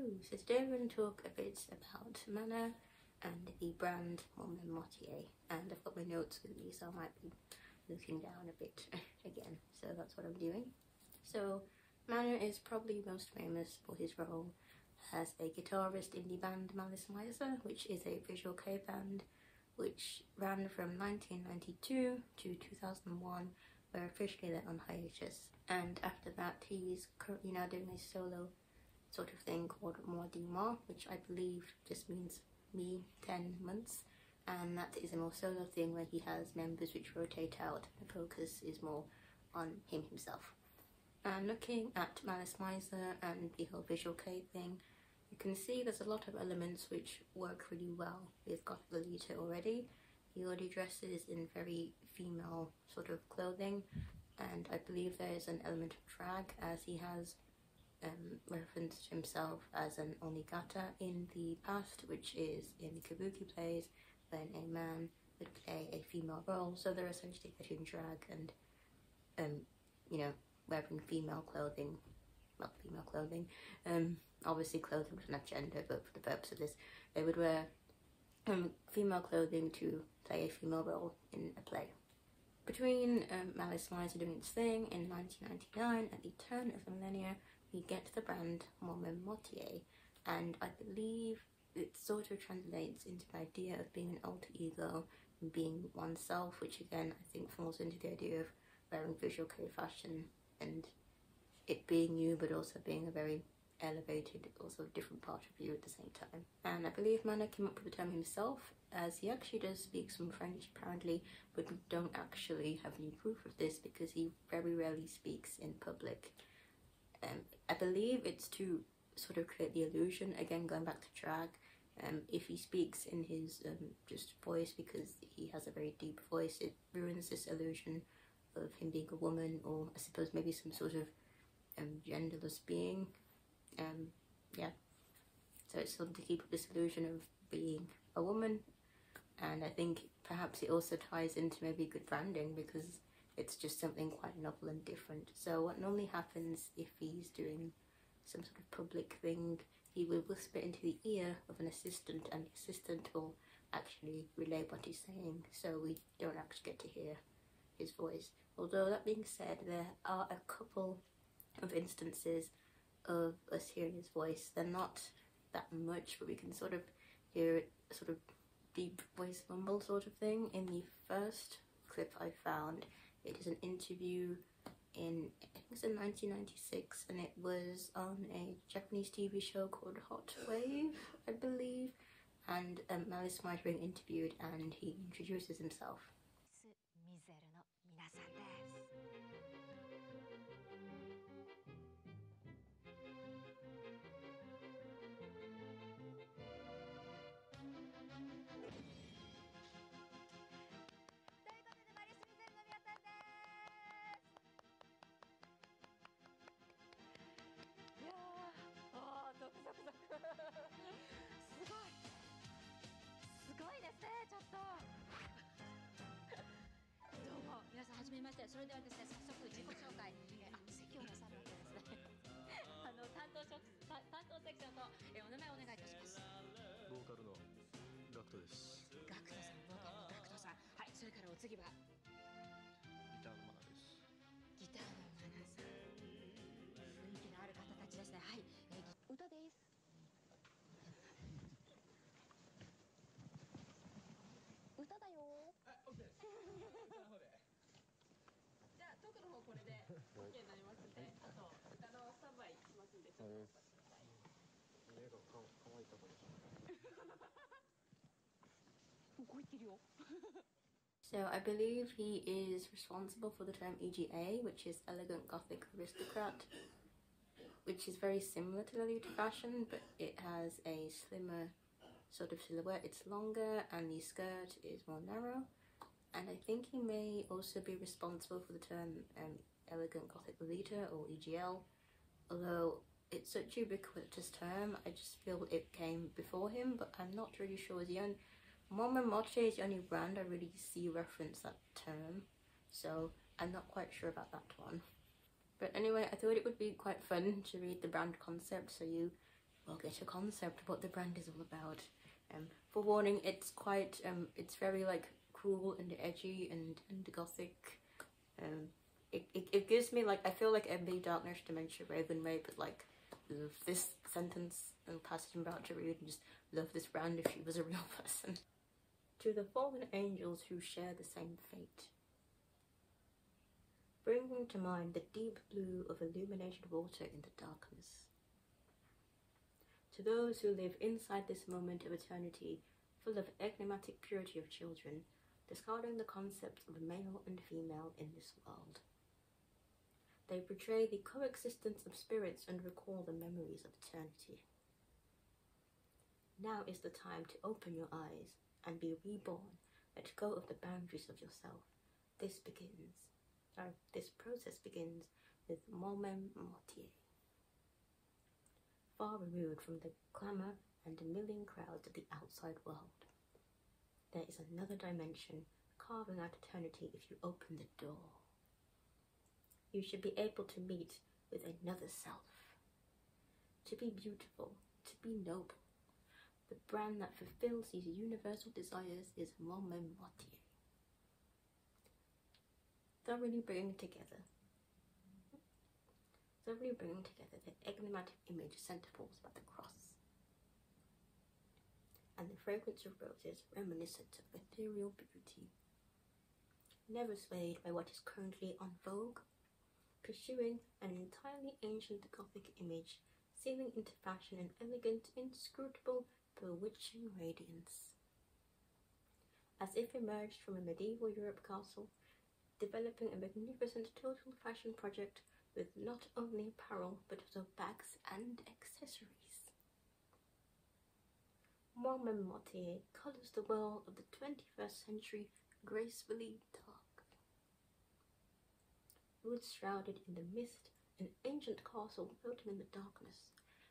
Hello! So today we're going to talk a bit about Mana and the brand Même motié, and I've got my notes with me so I might be looking down a bit again, so that's what I'm doing. So Mana is probably most famous for his role as a guitarist in the band Mana and Moi, which is a visual kei band which ran from 1992 to 2001, where officially they're on hiatus, and after that he's currently now doing a solo sort of thing called motié, which I believe just means me 10 months, and that is a more solo thing where he has members which rotate out. The focus is more on him himself. And looking at Mana and Moi and the whole visual kei thing, you can see there's a lot of elements which work really well with gothic lolita already. He already dresses in very female sort of clothing, and I believe there is an element of drag, as he has referenced himself as an onigata in the past, which is in the kabuki plays when a man would play a female role. So they're essentially getting drag and you know, wearing female clothing, not female clothing, obviously clothing doesn't have gender, but for the purpose of this they would wear female clothing to play a female role in a play. Between Mana and Moi doing its thing in 1999, at the turn of the millennia, we get the brand même motié, and I believe it sort of translates into the idea of being an alter ego and being oneself, which again I think falls into the idea of wearing visual kei fashion and it being you, but also being a very elevated, also different part of you at the same time. And I believe Mana came up with the term himself, as he actually does speak some French apparently, but we don't actually have any proof of this because he very rarely speaks in public. I believe it's to sort of create the illusion, again going back to drag, if he speaks in his just voice, because he has a very deep voice, it ruins this illusion of him being a woman, or I suppose maybe some sort of genderless being. Yeah, so it's sort of to keep up this illusion of being a woman, and I think perhaps it also ties into maybe good branding because it's just something quite novel and different. So what normally happens if he's doing some sort of public thing, he will whisper into the ear of an assistant, and the assistant will actually relay what he's saying, so we don't actually get to hear his voice. Although that being said, there are a couple of instances of us hearing his voice. They're not that much, but we can sort of hear it, sort of deep voice mumble sort of thing. In the first clip I found, it is an interview in, I think it's in 1996, and it was on a Japanese TV show called Hot Wave, I believe, and Mana and Moi being interviewed, and he introduces himself. So I believe he is responsible for the term EGA, which is Elegant Gothic Aristocrat, which is very similar to Lolita fashion, but it has a slimmer sort of silhouette. It's longer and the skirt is more narrow. And I think he may also be responsible for the term Elegant Gothic Lolita, or EGL, although it's such a ubiquitous term, I just feel it came before him, but I'm not really sure. Mana and Moi is the only brand I really see reference that term, so I'm not quite sure about that one. But anyway, I thought it would be quite fun to read the brand concept so you well, get a concept of what the brand is all about. For warning, it's quite it's very like cool and edgy and gothic. It gives me like, I feel like MB Darkness Dementia Raven Ray, but like this sentence and passage I'm about to read, and just love this brand if she was a real person. To the fallen angels who share the same fate, bringing to mind the deep blue of illuminated water in the darkness. To those who live inside this moment of eternity, full of enigmatic purity of children, discarding the concept of male and female in this world. They portray the coexistence of spirits and recall the memories of eternity. Now is the time to open your eyes and be reborn. Let go of the boundaries of yourself. This process begins with même, motié. Far removed from the clamour and milling crowds of the outside world. There is another dimension carving out eternity if you open the door. You should be able to meet with another self. To be beautiful, to be noble. The brand that fulfills these universal desires is même, motié. Thoroughly bringing together the enigmatic image centerfolds about the cross, and the fragrance of roses reminiscent of ethereal beauty. Never swayed by what is currently en vogue, pursuing an entirely ancient Gothic image, sealing into fashion an elegant, inscrutable, bewitching radiance. As if emerged from a medieval Europe castle, developing a magnificent total fashion project with not only apparel but also bags and accessories. Même motié colours the world of the 21st century gracefully dark. Woods shrouded in the mist, an ancient castle floating in the darkness,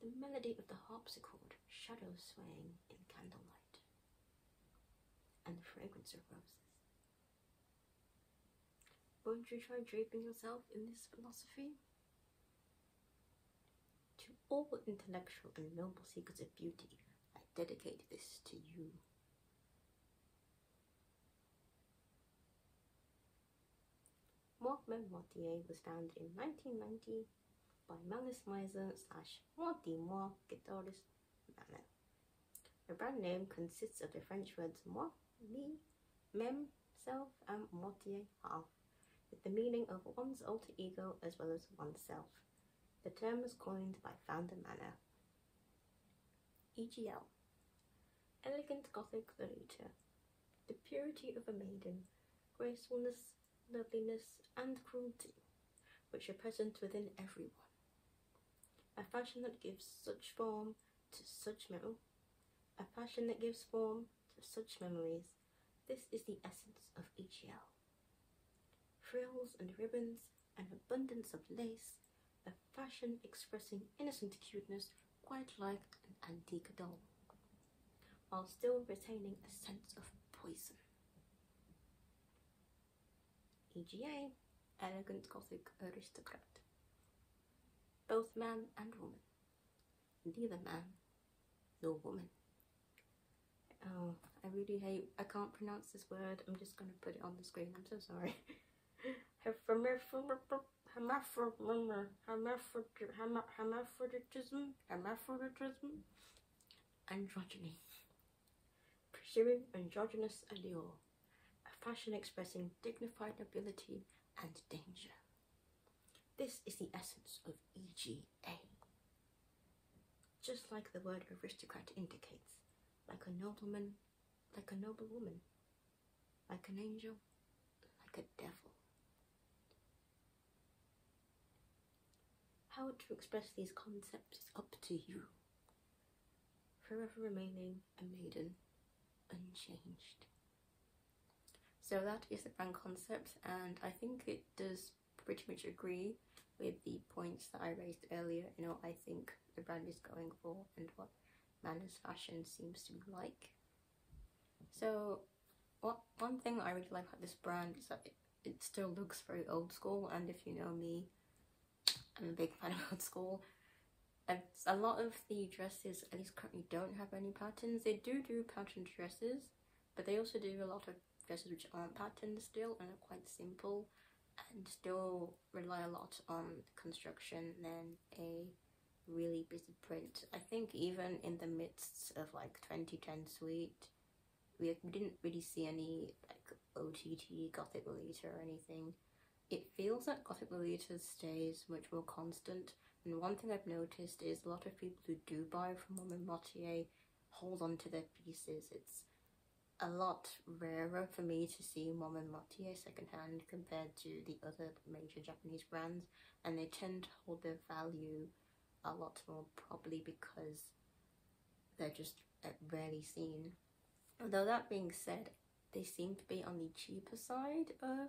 the melody of the harpsichord, shadows swaying in candlelight, and the fragrance of roses. Won't you try draping yourself in this philosophy? To all intellectual and noble seekers of beauty, I dedicate this to you. Mana and Moi was founded in 1990 by Miser / Moi guitarist Mana. The brand name consists of the French words moi, me, même, self, and motié, half, with the meaning of one's alter ego as well as oneself. The term was coined by founder Mana. EGL, elegant Gothic lolita, the purity of a maiden, gracefulness, loveliness, and cruelty, which are present within everyone. A fashion that gives such form to such a fashion that gives form to such memories. This is the essence of EGL. Frills and ribbons, an abundance of lace, a fashion expressing innocent cuteness quite like an antique doll, while still retaining a sense of poison. EGA, elegant Gothic aristocrat. Both man and woman. Neither man nor woman. Oh, I really hate, I can't pronounce this word. I'm just going to put it on the screen. I'm so sorry. Hermaphroditism, androgyny. Pursuing androgynous allure, a fashion expressing dignified nobility and danger. This is the essence of EGA. Just like the word aristocrat indicates, like a nobleman, like a noble woman, like an angel, like a devil. How to express these concepts is up to you, forever remaining a maiden, unchanged. So that is the brand concept, and I think it does pretty much agree with the points that I raised earlier. You know, I think the brand is going for and what Mana's fashion seems to be like. So one thing I really like about this brand is that it still looks very old school, and if you know me, I'm a big fan of old school. a lot of the dresses, at least currently, don't have any patterns. They do patterned dresses, but they also do a lot of dresses which aren't patterned still and are quite simple and still rely a lot on construction than a really busy print. I think even in the midst of like 2010 suite, we didn't really see any like OTT Gothic Lolita or anything. It feels like Gothic Lolita stays much more constant, and one thing I've noticed is a lot of people who do buy from Même and Moitié hold on to their pieces. It's a lot rarer for me to see Même and Moitié secondhand compared to the other major Japanese brands, and they tend to hold their value a lot more, probably because they're just rarely seen. Although that being said, they seem to be on the cheaper side of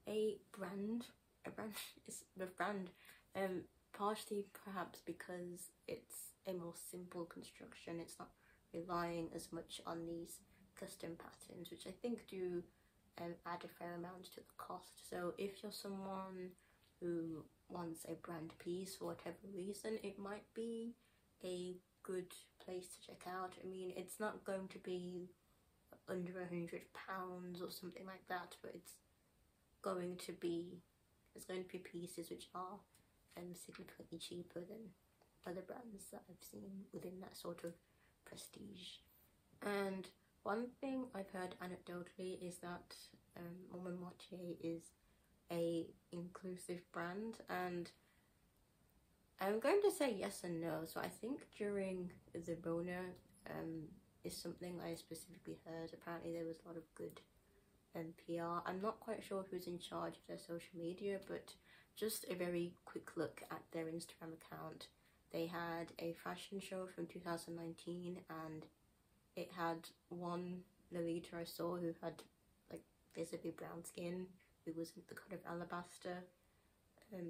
a brand partially perhaps because it's a more simple construction. It's not relying as much on these custom patterns, which I think do add a fair amount to the cost. So if you're someone who wants a brand piece for whatever reason, it might be a good place to check out. I mean, it's not going to be under £100 or something like that, but there's going to be pieces which are significantly cheaper than other brands that I've seen within that sort of prestige. And one thing I've heard anecdotally is that Même and Moitié is a inclusive brand, and I'm going to say yes and no. So I think during the Rona is something I specifically heard. Apparently there was a lot of good PR. I'm not quite sure who's in charge of their social media, but just a very quick look at their Instagram account. They had a fashion show from 2019, and it had one Lolita I saw who had like visibly brown skin, who was the colour of alabaster.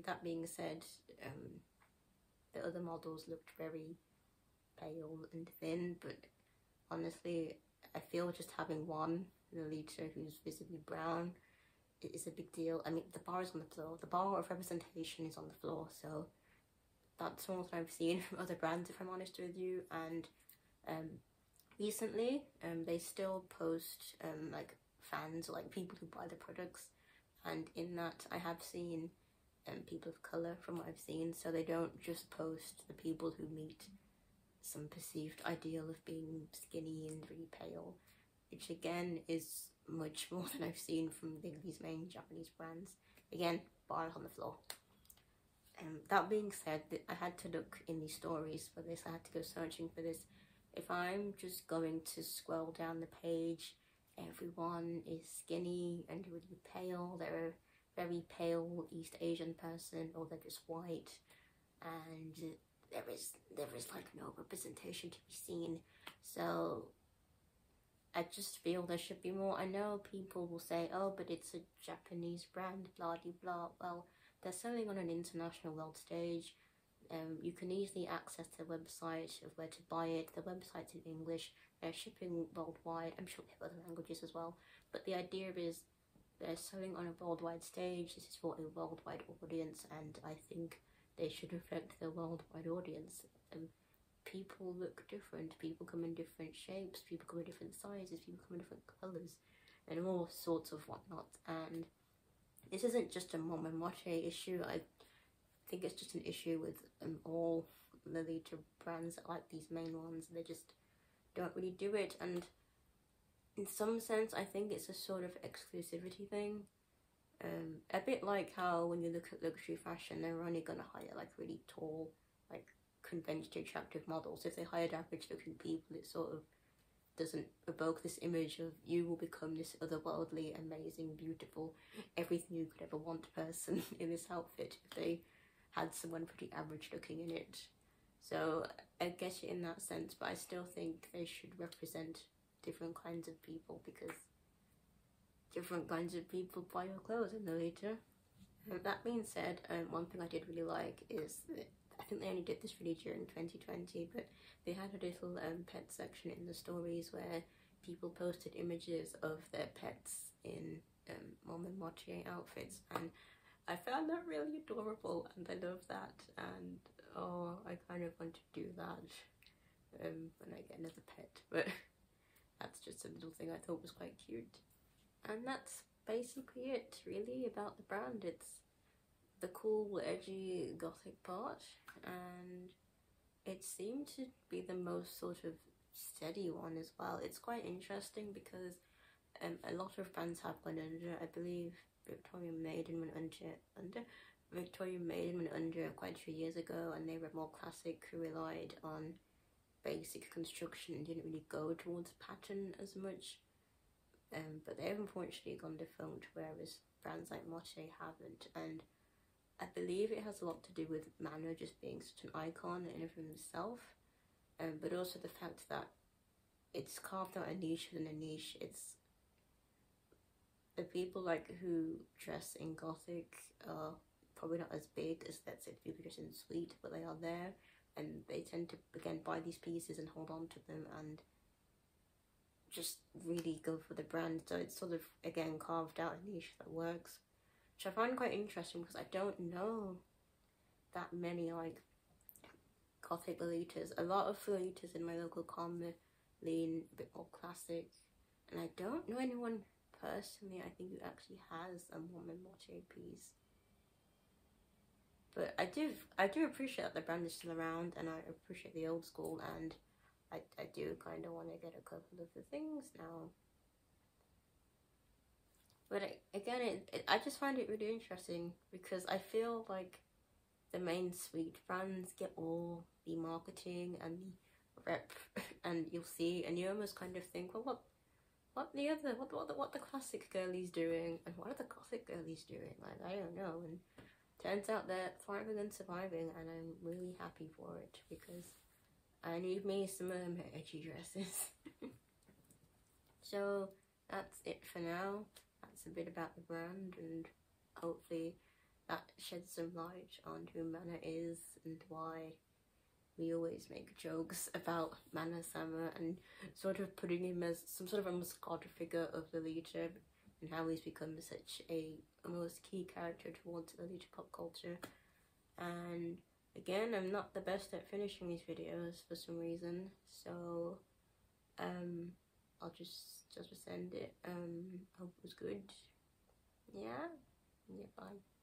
That being said, the other models looked very pale and thin, but honestly, I feel just having one Lolita who's visibly brown is a big deal. I mean, the bar is on the floor. The bar of representation is on the floor, so that's all that I've seen from other brands, if I'm honest with you. And recently, they still post like fans, like people who buy the products, and in that I have seen people of colour from what I've seen, so they don't just post the people who meet some perceived ideal of being skinny and really pale, which again is much more than I've seen from these main Japanese brands. Again, bar on the floor. That being said, I had to look in the stories for this. I had to go searching for this. If I'm just going to scroll down the page, everyone is skinny and really pale. They're a very pale East Asian person, or they're just white, and there is like no representation to be seen. So I just feel there should be more. I know people will say, oh, but it's a Japanese brand, blah de blah. Well, they're selling on an international world stage. You can easily access their website of where to buy it. The website's in English. They're shipping worldwide. I'm sure they have other languages as well. But the idea is they're selling on a worldwide stage. This is for a worldwide audience, and I think they should reflect their worldwide audience. People look different. People come in different shapes. People come in different sizes. People come in different colours, and all sorts of whatnot. And this isn't just a Même and Moitié issue. I think it's just an issue with all Lolita brands that like these main ones. They just don't really do it, and in some sense I think it's a sort of exclusivity thing. A bit like how when you look at luxury fashion, they're only going to hire like really tall, like conventionally attractive models. If they hired average looking people, it sort of doesn't evoke this image of you will become this otherworldly, amazing, beautiful, everything you could ever want person in this outfit if they had someone pretty average looking in it. So I get it in that sense, but I still think they should represent different kinds of people, because different kinds of people buy your clothes in Lolita. That being said, one thing I did really like is that I think they only did this really during 2020, but they had a little pet section in the stories where people posted images of their pets in Même and Moitié outfits, and I found that really adorable, and I love that. And oh, I kind of want to do that when I get another pet, but that's just a little thing I thought was quite cute. And that's basically it really about the brand. It's the cool, edgy, gothic part, and it seemed to be the most sort of steady one as well. It's quite interesting because a lot of brands have gone under. I believe Victorian Maiden went under quite a few years ago, and they were more classic, who relied on basic construction and didn't really go towards pattern as much. But they've unfortunately gone defunct, whereas brands like motie haven't. And I believe it has a lot to do with Mana just being such an icon in and of himself, but also the fact that it's carved out a niche within a niche. It's the people like who dress in gothic are probably not as big as, let's say, the people dress in sweet, but they are there, and they tend to again buy these pieces and hold on to them and just really go for the brand. So it's sort of again carved out a niche that works, which I find quite interesting because I don't know that many like gothic lolitas. A lot of lolitas in my local commune lean a bit more classic, and I don't know anyone personally I think who actually has a même motié piece. But I do appreciate that the brand is still around, and I appreciate the old school, and I do kind of want to get a couple of the things now. But again, I just find it really interesting because I feel like the main sweet brands get all the marketing and the rep, and you'll see, and you almost kind of think, well, what the classic girlies doing, and what are the gothic girlies doing? Like, I don't know. And turns out they're thriving and surviving, and I'm really happy for it because I need me some edgy dresses. So that's it for now. That's a bit about the brand, and hopefully that sheds some light on who Mana is and why we always make jokes about Mana-sama and sort of putting him as some sort of a mascot figure of Lolita, and how he's become such a almost key character towards Lolita pop culture. And again, I'm not the best at finishing these videos for some reason, so I'll just end it. Hope it was good. Yeah, bye.